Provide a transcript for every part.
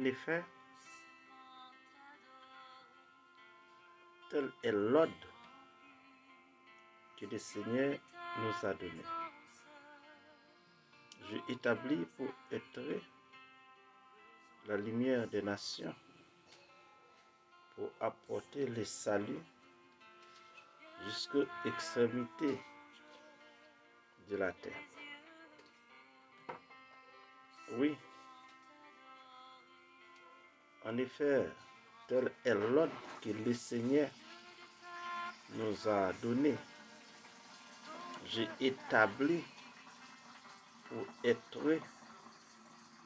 En effet, tel est l'ordre que le Seigneur nous a donné. Je établis pour être la lumière des nations, pour apporter le salut jusqu'aux extrémités de la terre. Oui, en effet, tel est l'ordre que le Seigneur nous a donné. J'ai établi pour être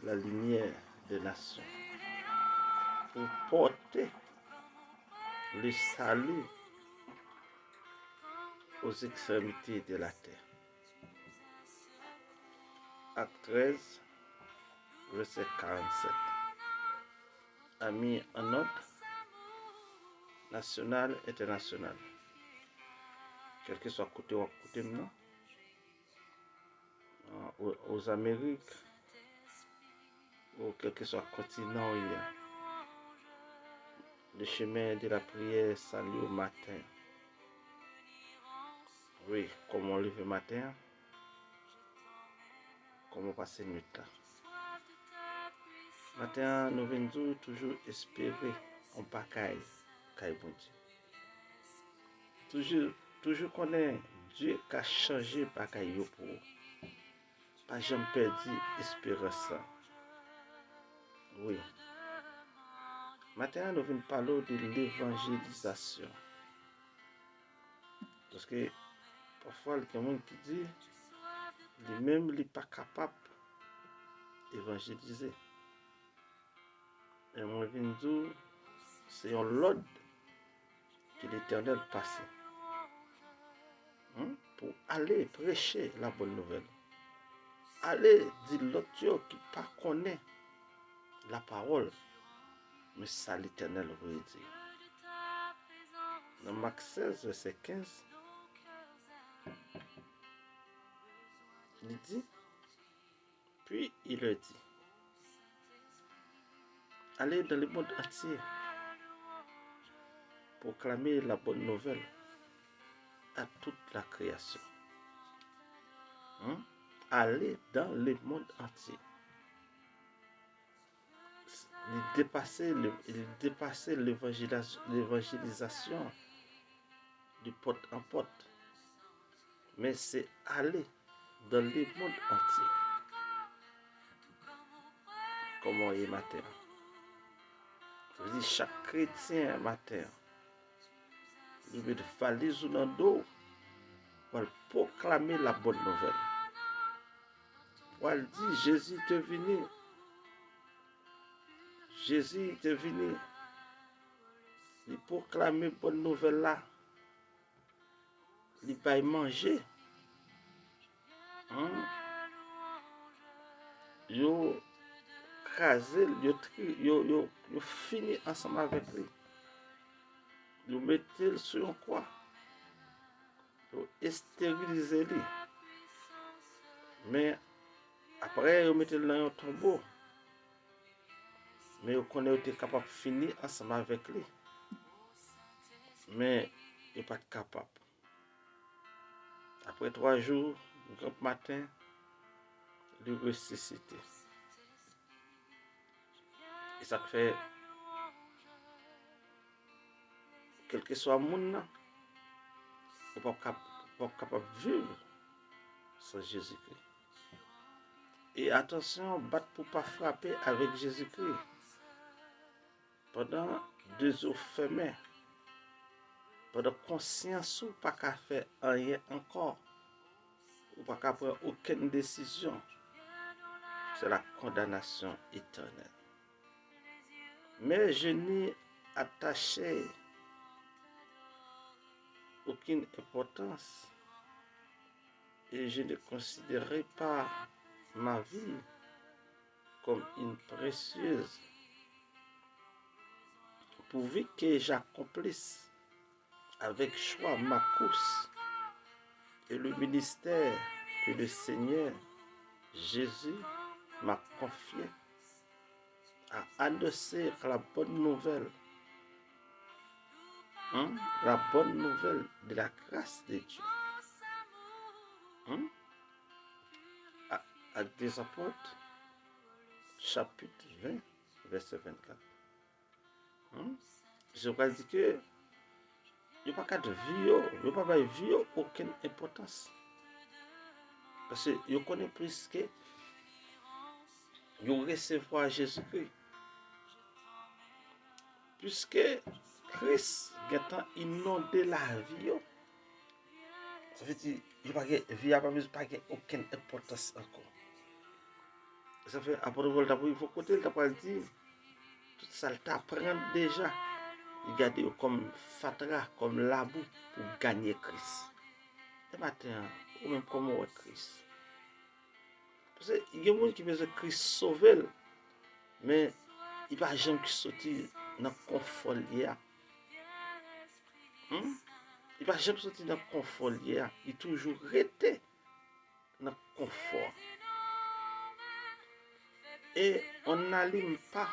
la lumière des nations, pour porter le salut aux extrémités de la terre. Acte 13, verset 47. Amis en ordre, national, international. Quel que soit côté ou côté maintenant, aux Amériques, ou quel que soit le continent où il y a. Le chemin de la prière salut au matin. Oui, comme on lève le matin, comme on passe une nuit là. Matin, nous venons toujours espérer en pas caille bon Dieu. Toujours connaître Dieu qui a changé pas caille pour pas jamais perdu espérance. Oui. Matin, nous venons parler de l'évangélisation. Parce que parfois, il y a quelqu'un qui dit lui-même, il n'est pas capable d'évangéliser. Et moi, je dis, c'est un l'ordre que l'Éternel passe pour aller prêcher la bonne nouvelle. Aller dire l'autre qui ne connaît pas la parole, mais ça l'Éternel veut dire. Dans Marc 16, verset 15, il dit, puis il leur dit, allez dans le monde entier, proclamer la bonne nouvelle à toute la création. Aller dans le monde entier. Il dépassait l'évangélisation de porte en porte. Mais c'est aller dans le monde entier. Comment est matin? Ça veut dire chaque chrétien matin, il veut valise ou dans le dos pour proclamer la bonne nouvelle. Pour dire Jésus est venu. Jésus est venu. Il proclame la bonne nouvelle là. Il va manger. Yo crasé, yo fini ensemble avec lui. Yo mettez sur un quoi. Yo stérilisé lui. Mais après, yo mettez dans un tombeau. Mais yo connaît était capable de finir ensemble avec lui. Mais il n'est pas capable. Après 3 jours, le grand matin, il ressuscité. Et ça fait, quel que soit le monde, on n'est pas capable de vivre sans Jésus-Christ. Et attention, battre pour ne pas frapper avec Jésus-Christ. Pendant 2 jours fermés, pendant conscience ou pas qu'à faire rien encore, ou pas qu'à prendre aucune décision, c'est la condamnation éternelle. Mais je n'y attaché aucune importance et je ne considérais pas ma vie comme une précieuse pourvu que j'accomplisse avec choix ma course et le ministère que le Seigneur Jésus m'a confié. à annoncer la bonne nouvelle, la bonne nouvelle de la grâce de Dieu. Actes des Apôtres, chapitre 20, verset 24. Je crois dire que il n'y a pas de vie, aucune importance. Parce que je connais plus que je recevoir Jésus-Christ. Puisque Christ a inondé la vie, ça veut dire que la vie n'a pas aucune importance encore. Ça fait après il faut côté il t'a dit tout ça il t'apprend déjà. Il garde comme fatra, comme labou pour gagner Christ. Et matin, ou même comme Christ. Parce qu'il y a des gens qui veulent Christ sauver, mais il n'y a pas de gens qui sortent dans le confort lié. Il n'y a pas de gens qui sortent dans le confort lié. Il est toujours resté dans le confort. Et on n'allume pas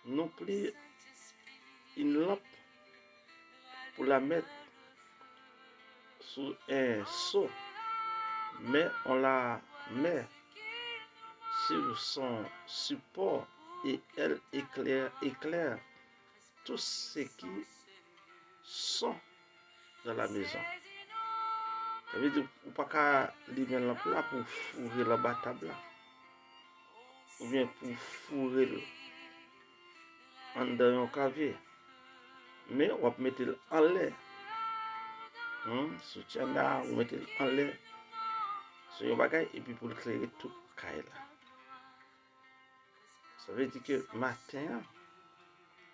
non plus une lampe pour la mettre sous un seau, mais on la met sur son support et elle éclaire tous ceux qui sont dans la maison. Ça veut dire qu'on ne peut pas allumer la lampe là pour fourrer la batable là, ou bien pour fourrer en dans un clavier, mais on va mettre en l'air. Soutien là, on mettre en l'air sur un bagage et puis pour éclairer tout le là. Ça veut dire que matin,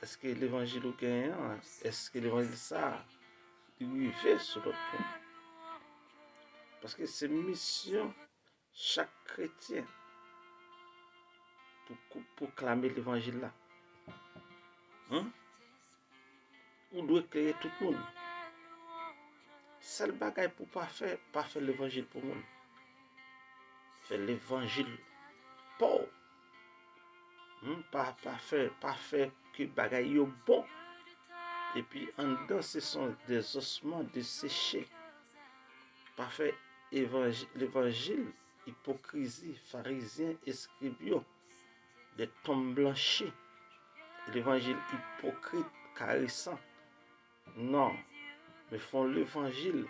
est-ce que l'évangile est gagnant? Est-ce que l'évangile ça arrive sur notre point? Parce que c'est mission chaque chrétien pour proclamer l'évangile là. On doit éclairer tout le monde. Seul bagage pour pas faire l'évangile pour monde. Faire l'évangile pour pas faire que bagage yo bon. Et puis en dedans ce sont des ossements desséchés. Pas faire l'évangile, hypocrisie, pharisiens, escribiaux, des tombes blanchis. L'évangile hypocrite, caressant. Non, mais font l'évangile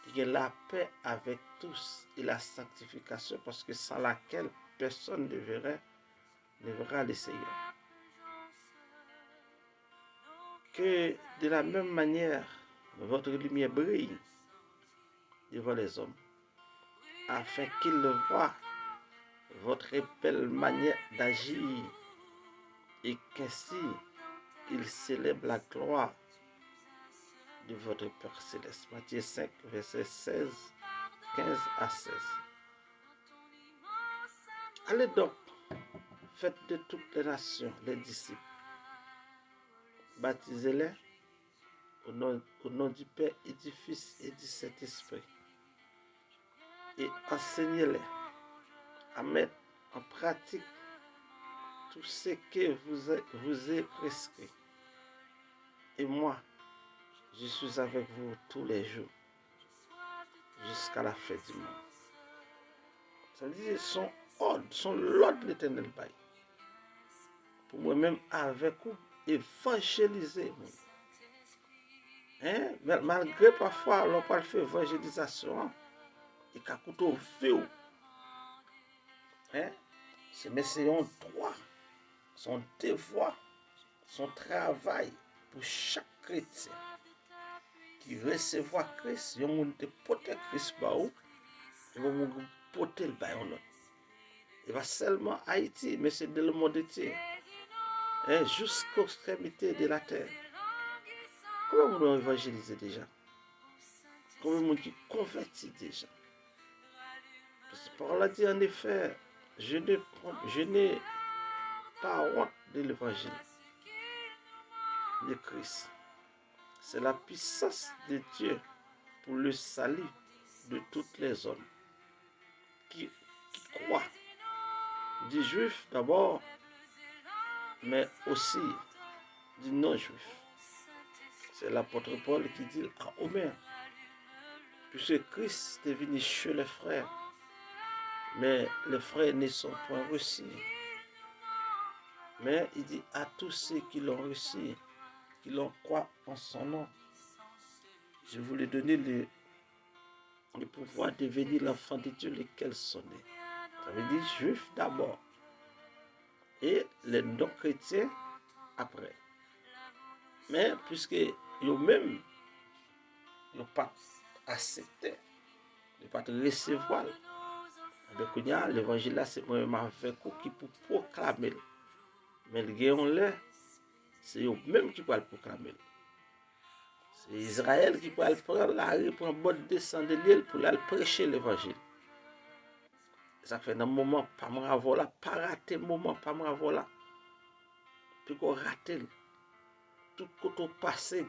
qui est la paix avec tous et la sanctification, parce que sans laquelle personne ne verra le Seigneur. Que de la même manière, votre lumière brille devant les hommes, afin qu'ils voient votre belle manière d'agir et qu'ainsi ils célèbrent la gloire de votre Père Céleste. Matthieu 5, verset 16, 15 à 16. Allez donc, faites de toutes les nations les disciples. Baptisez-les au nom du Père et du Fils et du Saint-Esprit. Et enseignez-les à mettre en pratique tout ce que vous ai prescrit. Et moi, je suis avec vous tous les jours, jusqu'à la fin du monde. Ça veut dire son l'ordre de l'Éternel bail. Pour moi-même, avec vous, évangéliser. Malgré parfois, l'on parle de évangélisation, et qu'à couteau vieux. Mais c'est un droit, son devoir, son travail pour chaque chrétien qui recevoir Christ, il y a un monde de porter Christ par où, il va porter le bail en autre. Il va seulement Haïti, mais c'est dans le monde entier, jusqu'aux extrémités de la terre. Comment vous évangéliser déjà? Combien de monde qui convertit déjà? Parce que par là dit en effet, je n'ai pas honte de l'évangile de Christ. C'est la puissance de Dieu pour le salut de tous les hommes qui croient. Dit juif d'abord, mais aussi dit non-juif. C'est l'apôtre Paul qui dit à Omer, puisque Christ est venu chez les frères, mais les frères ne sont point reçus. Mais il dit à tous ceux qui l'ont reçu, qui l'ont croit en son nom, je voulais donner le pouvoir de devenir l'enfant de Dieu, lesquels sont nés. Ça veut dire juif d'abord et les non-chrétiens après. Mais puisque eux-mêmes, ils n'ont pas accepté, ils n'ont pas recevoir, l'évangile là, c'est moi-même avec vous qui pour proclamer. Mais le gagnant là, c'est eux-mêmes qui peuvent le proclamer. C'est Israël qui peut prendre la rue pour un bon descendre de l'île pour aller prêcher l'évangile. Ça fait un moment, pas me avoir là, pas rater moment, pas me avoir là. Puis qu'on rate tout côté passé,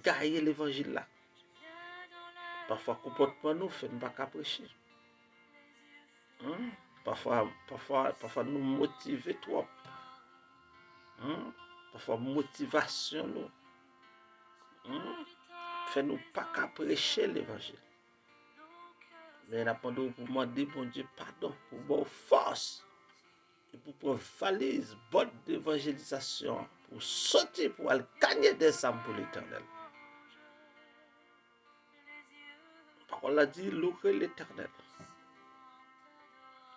gailler l'évangile là. Parfois, comportement nous fait ne pas prêcher. Parfois nous motiver trop. Parfois, motivation nous. Fait nous pas qu'à prêcher l'évangile. Mais nous avons pour demander, bon Dieu, pardon, pour bonne force. Et pour prendre valise, bonne d'évangélisation, pour sortir, pour aller gagner des âmes pour l'éternel. La parole a dit, louez l'éternel.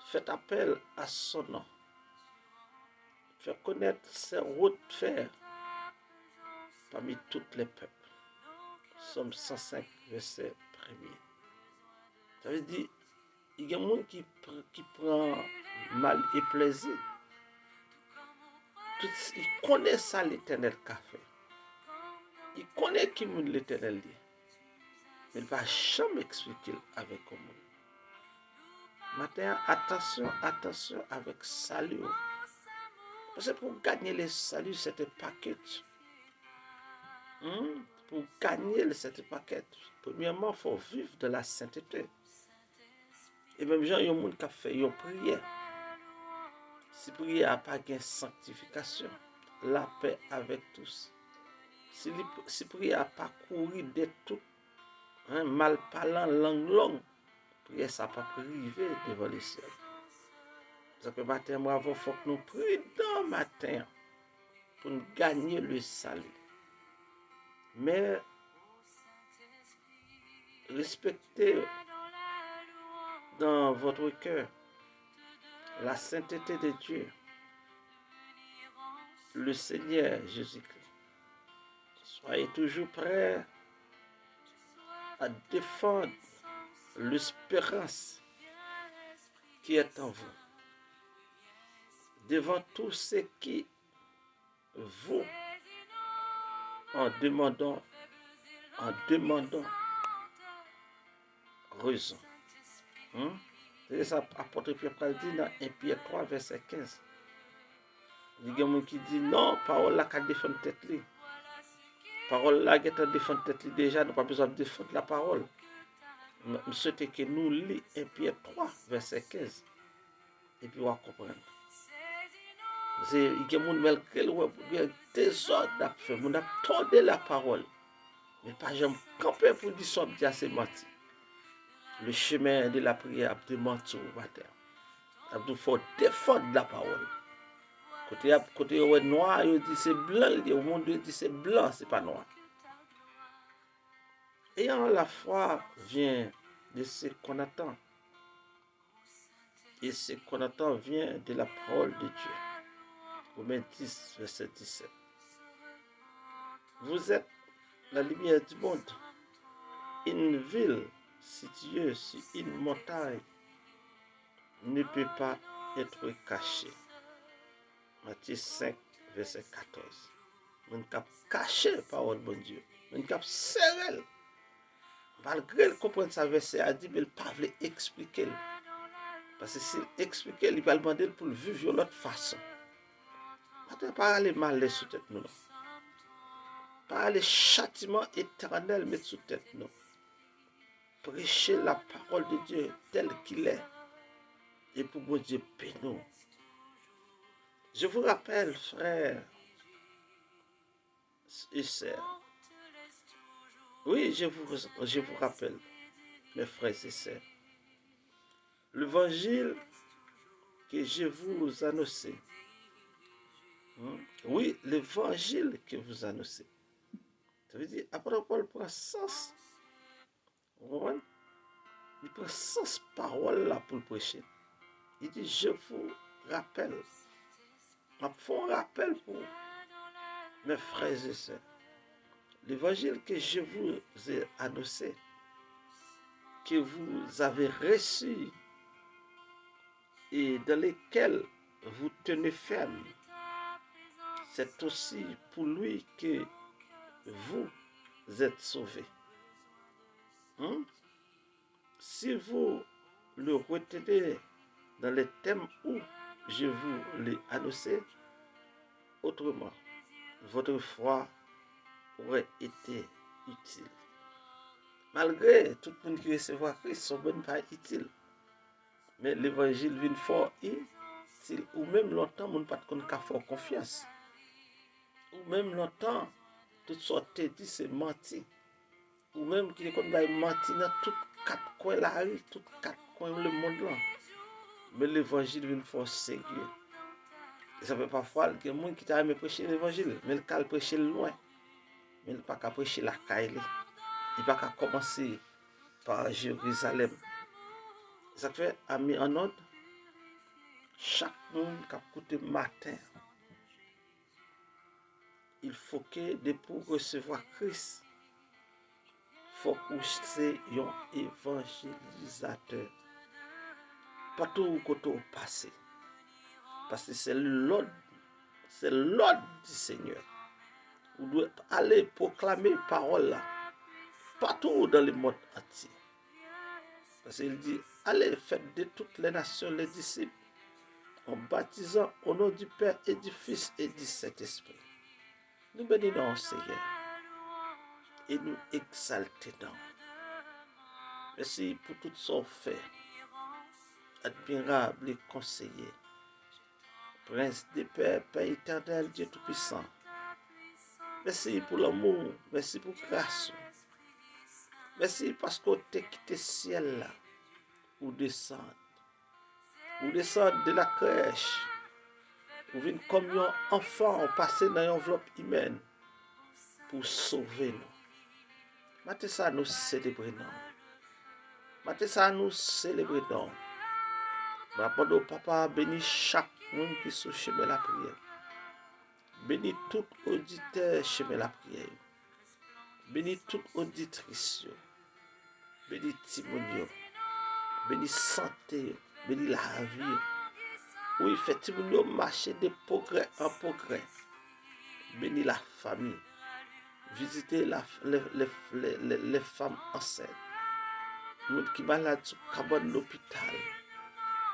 Faites appel à son nom. Faites connaître ses routes faire parmi tous les peuples. Somme 105, verset 1er. Ça veut dire, il y a des gens qui prend mal et plaisir. Il connaît ça l'éternel qu'a fait. Il connaît qui l'éternel dit. Mais il ne va jamais expliquer avec comment. Maintenant, attention avec salut. Parce que pour gagner le salut, c'est un package. Pour gagner cette paquet, premièrement, il faut vivre de la sainteté. Et même gens, il y a des gens qui ont fait une prière. Si prière n'a pas de sanctification, la paix avec tous. Si prière n'a pas couru de tout, mal parlant, langue longue, prière ça n'a pas privé devant les cieux. Ça fait matin, moi, il faut que nous prions matin pour nous gagner le salut. Mais respectez dans votre cœur la sainteté de Dieu, le Seigneur Jésus-Christ. Soyez toujours prêts à défendre l'espérance qui est en vous, devant tous ceux qui vous, en demandant raison. C'est ça, apôtre Pierre dit dans 1 Pierre 3, verset 15. Il y a des gens qui disent non, parole là qui défend tête. Parole là qui défend tête déjà, nous pas besoin de défendre la parole. Je souhaite que nous lisons 1 Pierre 3, verset 15. Et puis on va comprendre. Il y a des gens qui ont désordre à faire, on a tordé la parole. Mais pas jamais camper pour dire ça, c'est menti. Le chemin de la prière a démenti au matin. Il faut défendre la parole. Côté noir, il dit c'est blanc, au monde il dit c'est blanc, c'est pas noir. Ayant la foi vient de ce qu'on attend. Et ce qu'on attend vient de la parole de Dieu. Romains 10, verset 17. Vous êtes la lumière du monde. Une ville située sur une montagne ne peut pas être cachée. Matthieu 5, verset 14. On cap caché la parole de Dieu. On cap serré. Malgré le comprendre sa verset, a dit, mais il ne peut pas expliquer. Parce que s'il expliquait, il va demander pour le vivre de l'autre façon. Maintenant, pas aller mal sous tête nous. Pas aller châtiment éternel mettre sous tête nous. Prêcher la parole de Dieu telle qu'il est. Et pour bon Dieu, paie nous. Je vous rappelle, frères et sœurs, oui, je vous rappelle, mes frères et sœurs, l'évangile que je vous annonce. Oui, l'évangile que vous annoncez. Ça veut dire, après Paul prend sens. Il prend sens parole là pour le prêcher. Il dit, je vous rappelle. Je fais un rappel pour mes frères et sœurs. L'évangile que je vous ai annoncé, que vous avez reçu et dans lequel vous tenez ferme, c'est aussi pour lui que vous êtes sauvés. Si vous le retenez dans les thèmes où je vous l'ai annoncé, autrement, votre foi aurait été utile. Malgré tout le monde qui recevra Christ, son bon pas utile. Mais l'évangile vient fort utile. Ou même longtemps, on ne pas faire confiance. Ou même longtemps, tout sorte dit c'est menti. Ou même qui est menti dans tous quatre coins de la rue, tous quatre coins le monde là. Mais l'évangile vient fort sérieux. Et ça fait parfois qu'il y a des gens qui t'a aimé prêcher l'évangile, mais le cas prêcher loin. Mais il n'a pas qu'à prêcher la caille. Il n'a pas qu'à commencer par Jérusalem. Ça fait, ami en ordre, chaque monde qui a écouté matin, il faut que, pour recevoir Christ, il faut que c'est un évangélisateur. Partout où tu passes. Parce que c'est l'ordre du Seigneur. Vous devez aller proclamer parole là, partout dans le monde entier. Parce qu'il dit, allez, faites de toutes les nations les disciples, en baptisant au nom du Père et du Fils et du Saint-Esprit. Nous bénissons Seigneur et nous exaltons. Merci pour tout ce fait, admirable et conseiller. Prince des Pères, Père éternel, Dieu Tout-Puissant. Merci pour l'amour, merci pour la grâce. Merci parce que tu as quitté le ciel là, ou descendre. Ou descendre de la crèche. Ou venir comme un enfant passer dans une enveloppe humaine pour sauver nous. Maintenant, ça nous célébrons. Maintenant, ça nous célébrons. Maintenant, papa, bénis chaque monde qui est sur le chemin de la prière. Bénis tout auditeur chemin de la prière. Bénis toute auditrice. Bénis Timonio. Bénis santé. Bénis la vie. Oui, fait Timonio marcher de progrès en progrès. Bénis la famille. Visitez les femmes enceintes. Moun qui malade sous cabane l'hôpital.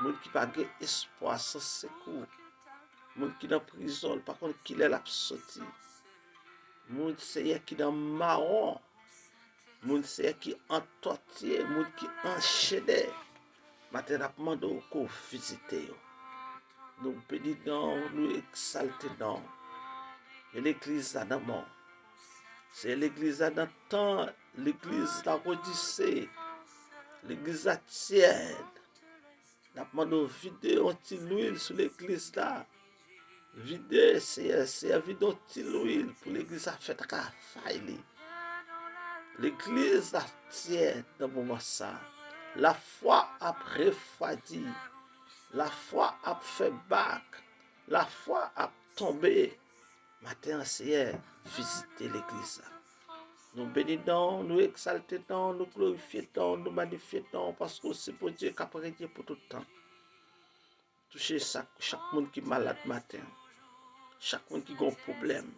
Moun qui pas espoir sans secours. Moun qui dans prison, par contre qui est la sorti. Moun qui dans marron. Moun qui en tortier, moun qui enchaîné. Maintenant demandons qu'on visite. Nous bénissons, nous exaltons. Et l'église a dans monde. C'est l'église à dans temps, l'église la Odyssée, l'église à tiède. Nous demandons vider un petit l'huile sur l'église là. Vider, c'est vider un petit l'huile pour l'église à faire ta faille. L'église à tiède dans le moment ça. La foi a refroidi. La foi a fait bac. La foi a tombé. Matin, c'est visiter l'église. Nous bénissons, nous exaltons, nous glorifions, nous magnifions, parce que c'est pour Dieu qui a prié pour tout le temps. Toucher chaque monde qui est malade matin, chaque monde qui a un problème,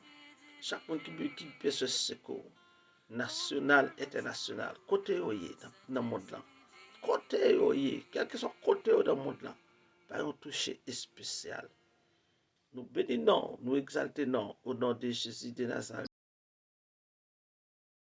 chaque monde qui peut se secours, national, international, côté où il est dans le monde là. Côté où il est, quel que soit côté dans le monde là, par un toucher spécial. Nous bénissons, nous exaltons au nom de Jésus de Nazareth.